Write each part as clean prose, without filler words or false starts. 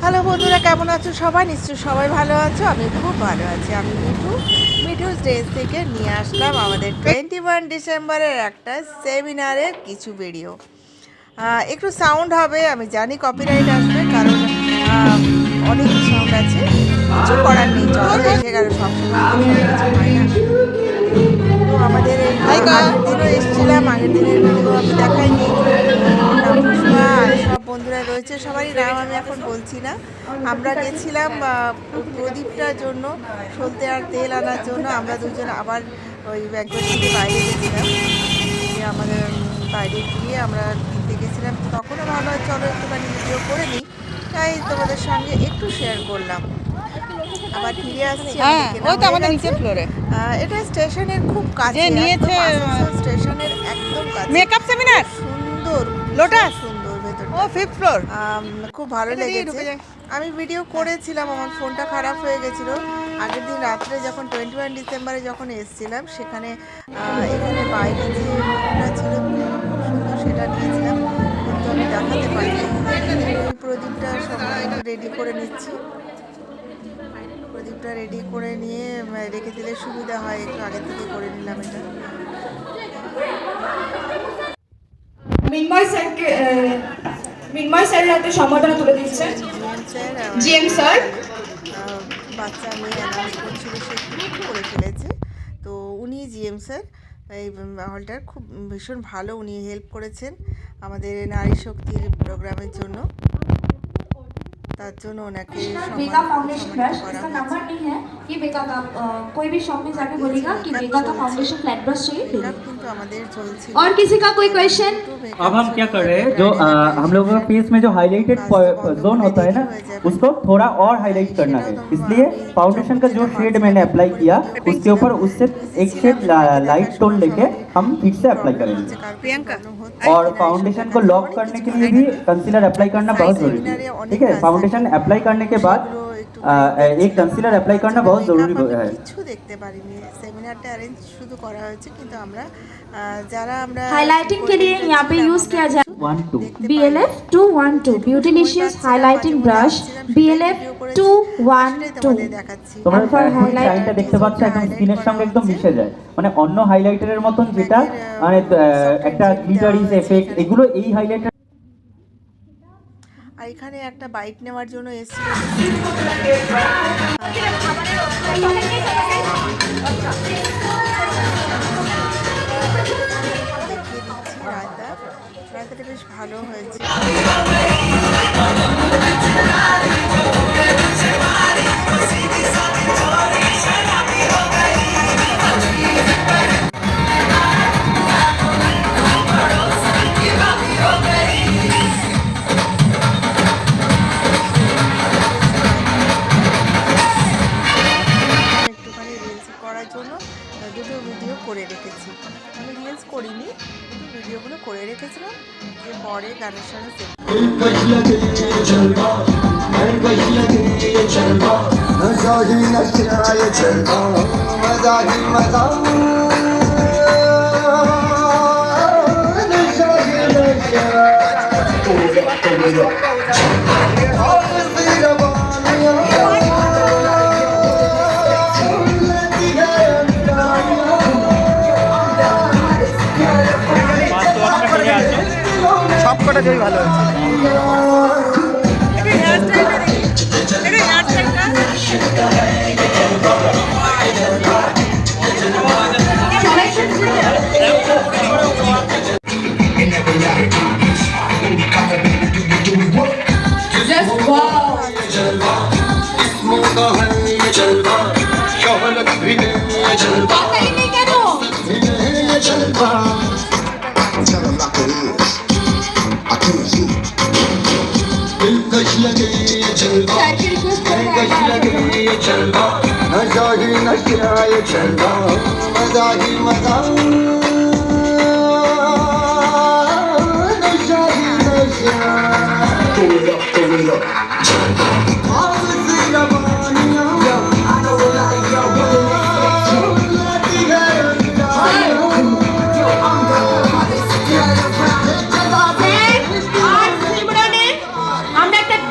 Hello বন্ধুরা, কেমন আছো সবাই? নিশ্চয়ই সবাই ভালো আছো। আমি খুব ভালো আছি। আমি মিঠুস ড্রেস থেকে নিয়ে আসলাম আমাদের 21 ডিসেম্বরের একটা সেমিনারের কিছু ভিডিও। একটু সাউন্ড হবে, আমি জানি কপিরাইট আসবে, কারণ অনেক সাউন্ড আছে। কিছু করার নেই, চলো এসে গেল, সবসময় তো সব কিছু হয় না। তো আমাদের এই আগের দিনও এসেছিলাম, আগের দিনের ভিডিও আমি দেখাইনি। তো পুষ্পা আর সব বন্ধুরা রয়েছে, সবারই নাম আমি এখন বলছি না। আমরা গেছিলাম প্রদীপটার জন্য, সলতে আর তেল আনার জন্য। আমরা দুজন আবার ওই ব্যাংকট থেকে বাইরে গেছিলাম, গিয়ে আমাদের বাইরে গিয়ে আমরা কিনতে গেছিলাম। তখনও ভালো হয় চলো একটুখানি ভিডিও করে নিই, তাই তোমাদের সঙ্গে একটু শেয়ার করলাম। আবার ফিরে আসছি, আমাদের নিচের ফ্লোরে। এটা স্টেশনের খুব কাছে, নিয়েছে স্টেশনের একদম কাছে। মেকআপ সেমিনার সুন্দর, লোটাস সুন্দর ভেতর, ও 5th ফ্লোর। খুব ভালো লেগেছে। আমি ভিডিও করেছিলাম, আমার ফোনটা খারাপ হয়ে গেছিলো আগের দিন রাত্রে, যখন 21 ডিসেম্বরে যখন এসেছিলাম। সেখানে এখানে বাইরে যে ফোনটা ছিল খুব সুন্দর, সেটা নিয়েছিলাম, কিন্তু আমি দেখাতে পারিনি। ওই প্রদীপটা সব রেডি করে নিচ্ছি। প্রদীপটা রেডি করে নিয়ে রেখে দিলে সুবিধা হয়, একটু আগে থেকে করে নিলাম এটা। মিনময় স্যারের হাতে সম্বর্ধনা তুলে দিচ্ছে জিএম স্যার। বাচ্চা মেয়ে অ্যানাউন্স করছিল, সে খুব করে ফেলেছে। তো উনি জিএম স্যার, এই হলটার খুব ভীষণ ভালো, উনি হেল্প করেছেন আমাদের নারী শক্তির প্রোগ্রামের জন্য। তার জন্য ওনাকে बेगा फाउंडेशन ब्रश, इसका नंबर नहीं है, ये बेगा का कोई भी शॉप में जाके बोलेगा कि बेगा का फाउंडेशन फ्लैट ब्रश चाहिए। और किसी का कोई क्वेश्चन? अब हम क्या कर रहे हैं, जो हम लोगों का फेस में जो हाइलाइटेड जोन होता है ना, उसको थोड़ा और हाईलाइट करना है। इसलिए फाउंडेशन का जो शेड मैंने अप्लाई किया, उसके ऊपर उससे एक शेड लाइट टोन लेके हम फिर से अप्लाई करेंगे। और फाउंडेशन को लॉक करने के लिए भी कंसीलर अप्लाई करना बहुत जरूरी है। ठीक है, फाउंडेशन अप्लाई करने के बाद एक कंसीलर अप्लाई करना बहुत जरूरी है। কিছু দেখতে পারিনি, সেমিনারটা অ্যারেঞ্জ শুধু করা হয়েছে, কিন্তু আমরা যারা আমরা हाइलाइटिंग के लिए यहाँ पे यूज किया जाए 1-2 BLF 212 ब्यूटीलिशियस हाइलाइटिंग ब्रश BLF 212। তোমরা লাইনটা দেখতে পাচ্ছ, একদম স্কিনের সঙ্গে একদম মিশে যায়, মানে অন্য হাইলাইটারের মতন যেটা মানে একটা গ্লিটারিস এফেক্ট, এগুলো এই হাইলাইটার। আর এখানে একটা বাইট নেওয়ার জন্য এসেছিল, রায়তাটা বেশ ভালো হয়েছে। দুটো ভিডিও করে রেখেছি, আমি রিলস করিনি, কিন্তু ভিডিওগুলো করে রেখেছিলাম, যে পরে গানের সঙ্গে সবকটা জয় ভালো হয়েছে।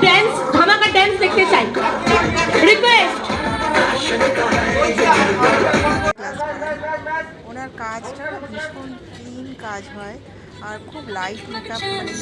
ড্যান্স ধামাকা ড্যান্স দেখতে চাই রিকোয়েস্ট ওনার কাজটা না ভীষণ ক্লিন কাজ হয় আর খুব লাইট মেকআপ মানে